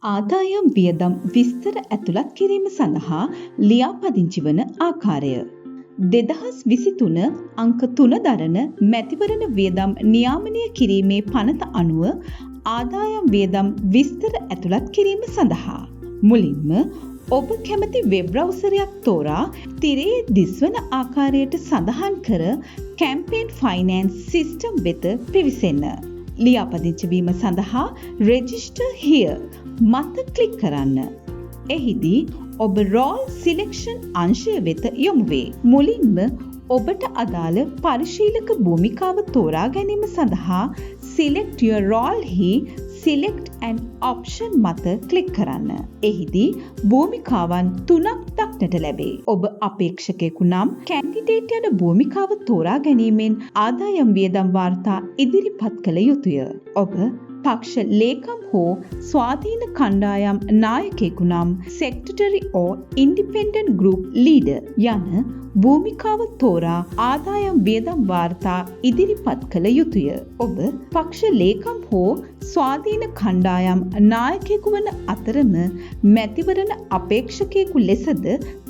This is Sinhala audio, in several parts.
ආදායම් වියදම් විස්තර ඇතුළත් කිරීම සඳහා ලියාපදිංචි වන ආකාරය. 2023 අංක 3 දරන මැතිවරණ වියදම් නියාමනය කිරීමේ පනත අනුව ආදායම් වියදම් විස්තර ඇතුළත් කිරීම සඳහා මුලින්ම ඔබ කැමති වෙබ් බ්‍රවුසරයක් තෝරා තිරයේ දිස්වන ආකාරයට සඳහන් කර කැම්පේන් ෆයිනෑන්ස් සිස්ටම් වෙත පිවිසෙන්න. ලියාපදිංචි වීම සඳහා රෙජිස්ටර් here මත ක්ලික් කරන්න. එහිදී ඔබ රෝල් සිලෙක්ෂන් අංශය වෙත යොමු වේ. මුලින්ම ඔබට අදාළ පරිශීලක භූමිකාව තෝරා ගැනීම සඳහා select your role හි select an option මත ක්ලික් කරන්න. එහිදී භූමිකාවන් 3ක් දක්නට ලැබේ. ඔබ අපේක්ෂකයෙකු නම් කැන්ඩිඩේට් යන භූමිකාව තෝරා ගැනීමෙන් ආදායම් වියදම් වාර්තා ඉදිරිපත් කළ යුතුය. ඔබ පක්ෂ ලේකම් හෝ ස්වාධීන කණ්ඩායම් නායකයෙකු නම් secretary or independent group leader යන භූමිකාව තෝරා ආදායම් වියදම් වාර්තා ඉදිරිපත් කළ යුතුය. ඔබ පක්ෂ ලේකම් හෝ ස්වාධීන කණ්ඩායම් නායකයෙකු වන අතරම මැතිවරණ අපේක්ෂකයෙකු ලෙසද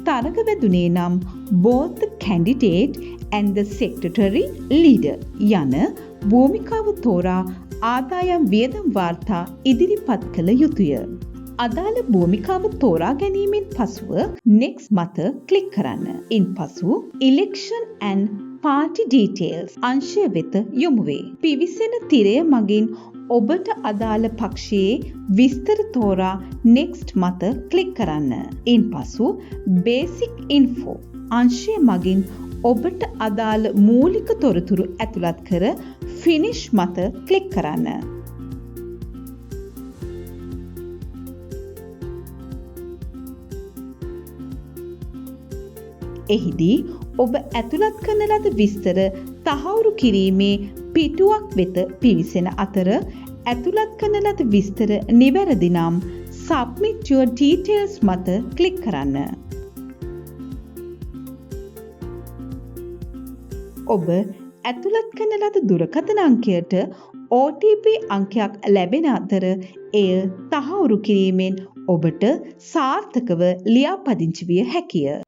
තරග වැදුනේ නම් both the candidate and the secretary leader යන භූමිකාව තෝරා ආදායම් වියදම් වාර්තා ඉදිරිපත් කළ යුතුය. අදාළ භූමිකාව තෝරා ගැනීමෙන් පසුව next මත ක්ලික් කරන්න. ඉන්පසු election and party details අංශය වෙත යොමු වේ. පිවිසෙන තිරය මගින් ඔබට අදාළ පක්ෂයේ විස්තර තෝරා next මත ක්ලික් කරන්න. ඉන්පසු basic info අංශය මගින් ඔබට අදාළ මූලික තොරතුරු ඇතුළත් කර finish මත ක්ලික් කරන්න. එහිදී ඔබ ඇතුළත් කරන ලද විස්තර තහවුරු කිරීමේ පිටුවක් වෙත පිවිසෙන අතර ඇතුළත් කරන ලද විස්තර නිවැරදි නම් submit your details මත ක්ලික් කරන්න. ඔබ ඇතුළත් කරන ලද දුරකථන අංකයට OTP අංකයක් ලැබෙන අතර එය තහවුරු කිරීමෙන් ඔබට සාර්ථකව ලියාපදිංචි විය හැකිය.